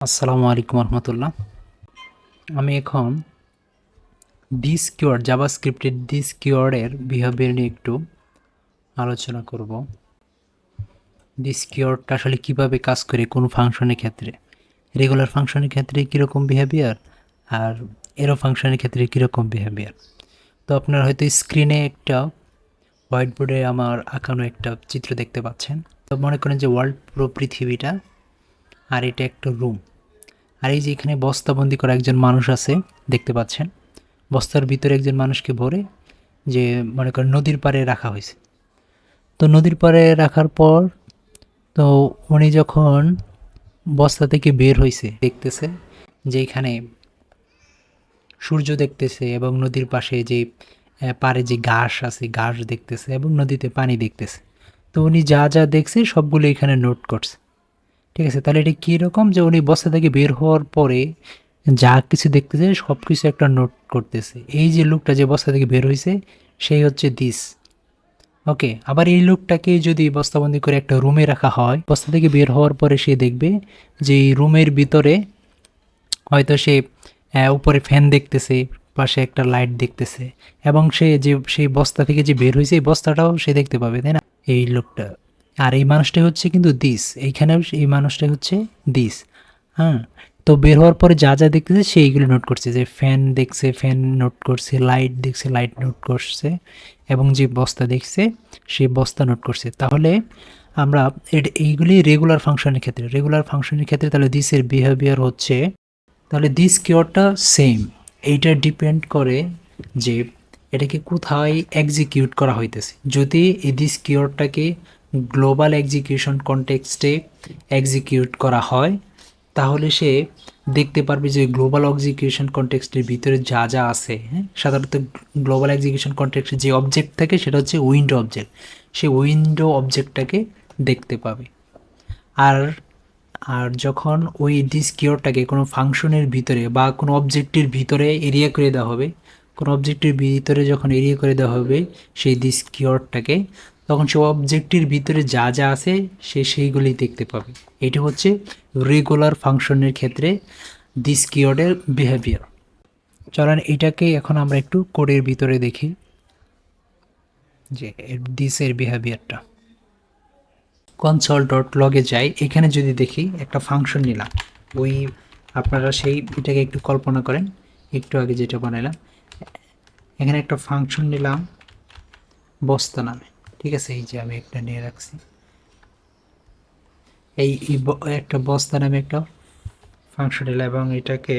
আসসালামু আলাইকুম রহমতুল্লাহ। আমি এখন দিস কিওয়ার্ড জাভাস্ক্রিপ্টের দিস কিওয়ার্ডের বিহেভিয়ার নিয়ে একটু আলোচনা করব। দিস কিওয়ার্ডটা আসলে কীভাবে কাজ করে কোন ফাংশনের ক্ষেত্রে, রেগুলার ফাংশনের ক্ষেত্রে কীরকম বিহেভিয়ার আর এরো ফাংশনের ক্ষেত্রে কীরকম বিহেভিয়ার। তো আপনারা হয়তো স্ক্রিনে একটা হোয়াইট বোর্ডে আমার আঁকানো একটা চিত্র দেখতে পাচ্ছেন। তো মনে করেন যে ওয়ার্ল্ড পুরো পৃথিবীটা, আর এটা একটা রুম। আর এই যে এখানে বস্তাবন্দি করা একজন মানুষ আছে দেখতে পাচ্ছেন। বস্তার ভিতরে একজন মানুষকে ভরে যে মনে করেন নদীর পাড়ে রাখা হয়েছে। তো নদীর পাড়ে রাখার পর তো উনি যখন বস্তা থেকে বের হয়েছে দেখতেছে যে এখানে সূর্য দেখতেছে এবং নদীর পাশে যে পাড়ে যে ঘাস আছে ঘাস দেখতেছে এবং নদীতে পানি দেখতেছে। তো উনি যা যা দেখছে সবগুলো এখানে নোট করছে। ঠিক আছে, তাহলে এটা কীরকম যে উনি বস্তা থেকে বের হওয়ার পরে যা কিছু দেখতেছে সব কিছু একটা নোট করতেছে। এই যে লোকটা যে বস্তা থেকে বের হয়েছে সেই হচ্ছে দিস। ওকে, আবার এই লোকটাকে যদি বস্তাবন্দি করে একটা রুমে রাখা হয়, বস্তা থেকে বের হওয়ার পরে সে দেখবে যে এই রুমের ভিতরে হয়তো সে উপরে ফ্যান দেখতেছে, পাশে একটা লাইট দেখতেছে, এবং সে যে সেই বস্তা থেকে যে বের হয়েছে এই বস্তাটাও সে দেখতে পাবে, তাই না? এই লোকটা আর এই মানুষটাই হচ্ছে কিন্তু দিস। এইখানেও এই মানুষটাই হচ্ছে দিস। হ্যাঁ, তো বের হওয়ার পরে যা যা দেখতেছে সেইগুলো নোট করছে, যে ফ্যান দেখছে ফ্যান নোট করছে, লাইট দেখছে লাইট নোট করছে, এবং যে বস্তা দেখছে সেই বস্তা নোট করছে। তাহলে আমরা এইগুলি রেগুলার ফাংশনের ক্ষেত্রে তাহলে দিসের বিহেভিয়ার হচ্ছে, তাহলে দিস কিওয়ার্ডটা সেম। এইটা ডিপেন্ড করে যে এটাকে কোথায় এক্সিকিউট করা হইতেছে। যদি এই দিস কিওয়ার্ডটাকে গ্লোবাল এক্সিকিউশন কনটেক্সটে এক্সিকিউট করা হয় তাহলে সে দেখতে পারবে যে গ্লোবাল এক্সিকিউশন কনটেক্সটের ভিতরে যা যা আছে। হ্যাঁ, সাধারণত গ্লোবাল এক্সিকিউশন কনটেক্সটে যে অবজেক্ট থাকে সেটা হচ্ছে উইন্ডো অবজেক্ট। সে উইন্ডো অবজেক্টটাকে দেখতে পাবে। আর আর যখন ওই দিস কিওয়ার্ডটাকে কোনো ফাংশনের ভিতরে বা কোনো অবজেক্টের ভিতরে এরিয়া করে দেওয়া হবে, কোনো অবজেক্টের ভিতরে যখন এরিয়া করে দেওয়া হবে সেই দিস কিওয়ার্ডটাকে, তখন সে অবজেক্টের ভিতরে যা যা আছে সে সেইগুলি দেখতে পাবে। এটা হচ্ছে রেগুলার ফাংশনের ক্ষেত্রে দিস কিওয়ার্ডের বিহেভিয়ার। চলেন এটাকে এখন আমরা একটু কোডের ভিতরে দেখি যে দিসের বিহেভিয়ারটা। console.log-এ যাই, এখানে যদি দেখি একটা ফাংশন নিলাম, ওই আপনারা সেই এটাকে একটু কল্পনা করেন, একটু আগে যেটা বানাইলাম, এখানে একটা ফাংশন নিলাম বস্তা নামে। ঠিক আছে, এই যে আমি একটা নিয়ে রাখছি, এই একটা বস্তা নামে একটা ফাংশন নিলাম এবং এটাকে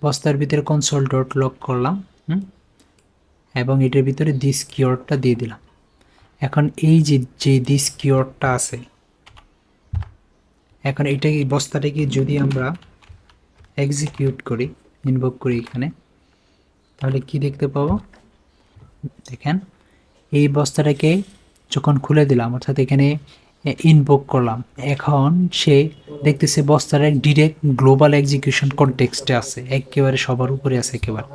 বস্তার ভিতরে console.log করলাম। এবং এটার ভিতরে দিস কিওয়ার্ডটা দিয়ে দিলাম। এখন এই যে দিস কিওয়ার্ডটা আছে, এখন এই বস্তাটাকে যদি আমরা এক্সিকিউট করি, ইনভোক করি এখানে, তাহলে কি দেখতে পাবো? দেখেন, এই বস্তাটাকে যখন খুলে দিলাম অর্থাৎ এখানে ইনভোক করলাম, এখন সে দেখতেছে বস্তাটা ডিরেক্ট গ্লোবাল এক্সিকিউশন কনটেক্সটে আছে, একেবারে সবার উপরে আছে একেবারে।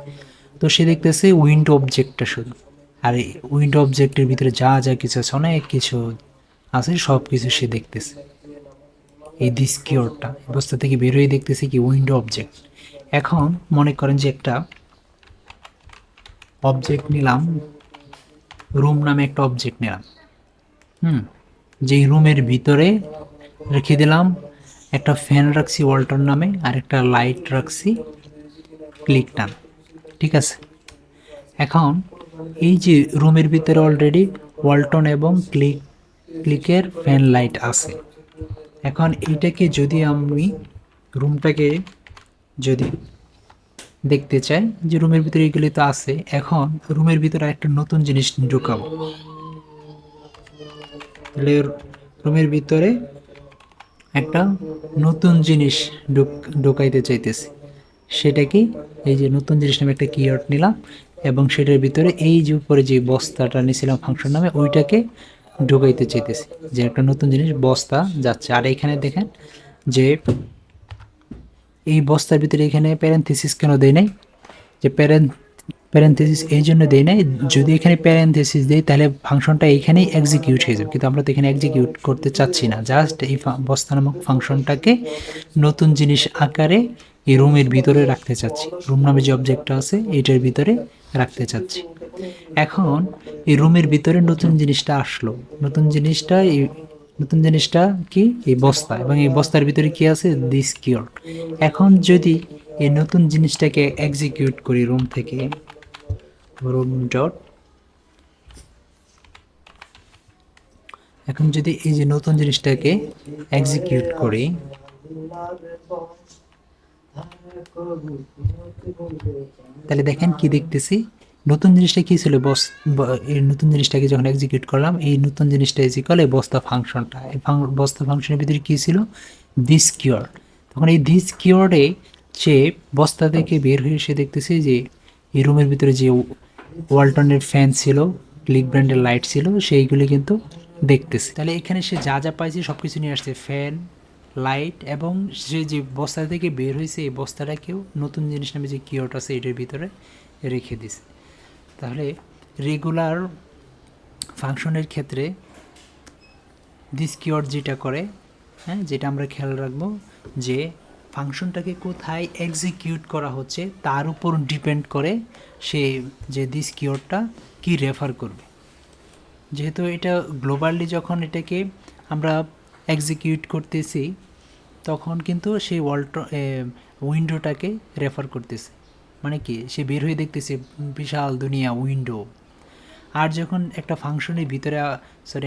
তো সে দেখতেছে উইন্ডো অবজেক্টটা শুধু, আর এই উইন্ডো অবজেক্টের ভিতরে যা যা কিছু আছে অনেক কিছু আছে সব কিছু সে দেখতেছে। এই দিস কিওয়ার্ডটা বস্তা থেকে বেরোয় দেখতেছে কি উইন্ডো অবজেক্ট। এখন মনে করেন যে একটা অবজেক্ট নিলাম, রুম নামে একটা অবজেক্ট নিলাম, যেই রুমের ভিতরে রেখে দিলাম একটা ফ্যান রাখছি ওয়ালটন নামে, আর একটা লাইট রাখছি ক্লিক নামে। ঠিক আছে, এখন এই যে রুমের ভিতরে অলরেডি ওয়ালটন এবং ক্লিকের ফ্যান লাইট আছে। এখন এইটাকে যদি আমি রুমটাকে যদি দেখতে চাই যে রুমের ভিতরে এগুলি তো আছে, এখন রুমের ভিতরে একটা নতুন জিনিস ঢুকাবো। তাহলে রুমের ভিতরে একটা নতুন জিনিস ঢুকাইতে চাইতেছি, সেটা কি? এই যে নতুন জিনিস নামে একটা কিওয়ার্ড নিলাম এবং সেটার ভিতরে এই যে উপরে যে বস্তাটা নিয়েছিলাম ফাংশন নামে ওইটাকে ঢুকাইতে চাইতেছি, যে একটা নতুন জিনিস বস্তা যাচ্ছে। আর এখানে দেখেন যে এই বস্তার ভিতরে এখানে প্যারেনথিসিস কেন দেয় নাই, যে প্যারেন্থেসিস এই জন্য দেই নাই, যদি এখানে প্যারেন্থেসিস দেই তাহলে ফাংশনটা এইখানেই এক্সিকিউট হয়ে যাবে, কিন্তু আমরা তো এখানে এক্সিকিউট করতে চাচ্ছি না, জাস্ট এই বস্তা নামক ফাংশনটাকে নতুন জিনিস আকারে এই রুমের ভিতরে রাখতে চাচ্ছি, রুম নামে যে অবজেক্টটা আছে এটার ভিতরে রাখতে চাচ্ছি। এখন এই রুমের ভিতরে নতুন জিনিসটা আসলো, নতুন জিনিসটা কি, এই বস্তা, এবং এই বস্তার ভিতরে কি আছে, দিস কিওয়ার্ড। এখন যদি এই নতুন জিনিসটাকে এক্সিকিউট করি রুম থেকে, রুম ডট, এখন যদি এই যে নতুন জিনিসটাকে এক্সিকিউট করি, তাহলে দেখেন কি দেখতেছি, নতুন জিনিসটা কি ছিল, এই নতুন জিনিসটাকে যখন এক্সিকিউট করলাম, এই নতুন জিনিসটা ইজিক্যাল এই বস্তা ফাংশনটা, এই বস্তা ফাংশনের ভিতরে কি ছিল, দিস কিওয়ার্ড। তখন এই দিস কিওয়ার্ডে সে বস্তা থেকে বের হয়ে এসে দেখতেছি যে এই রুমের ভিতরে যে ওয়ালটনের ফ্যান ছিল, ক্লিক ব্র্যান্ডের লাইট ছিল, সেইগুলি কিন্তু দেখতেছি। তাহলে এখানে সে যা যা পাইছে সব কিছু নিয়ে আসছে, ফ্যান, লাইট, এবং সে যে বস্তা থেকে বের হয়েছে এই বস্তাটাকেও নতুন জিনিস নামে যে কিওয়ার্ড আছে এটার ভিতরে রেখে দিছে। তাহলে রেগুলার ফাংশনের ক্ষেত্রে দিস কিওয়ার্ড যেটা করে, হ্যাঁ, যেটা আমরা খেয়াল রাখবো যে ফাংশনটাকে কোথায় এক্সিকিউট করা হচ্ছে তার উপর ডিপেন্ড করে সে যে দিস কিওয়ার্ডটা কি রেফার করবে। যেহেতু এটা গ্লোবালি যখন এটাকে আমরা এক্সিকিউট করতেছি তখন কিন্তু সেই উইন্ডোটাকে রেফার করতেছে, মানে কি, সে বের হয়ে দেখতেছে বিশাল দুনিয়া উইন্ডো। আর যখন একটা ফাংশনের ভিতরে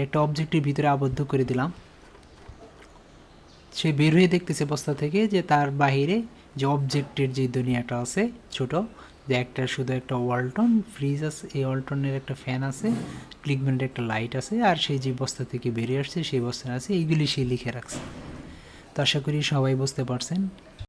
একটা অবজেক্টের ভিতরে আবদ্ধ করে দিলাম, সে বের হয়ে দেখতেছে বস্তা থেকে যে তার বাহিরে যে অবজেক্টের যে দুনিয়াটা আছে ছোট, যে শুধু একটা ওয়ালটন ফ্রিজ আছে, এই ওয়ালটনের একটা ফ্যান আছে, ক্লিকব্যান্ডের একটা লাইট আছে, আর সেই যে বস্তা থেকে বেরিয়ে আসছে সেই বস্তা আছে, এইগুলি সে লিখে রাখছে। তো আশা করি সবাই বুঝতে পারছেন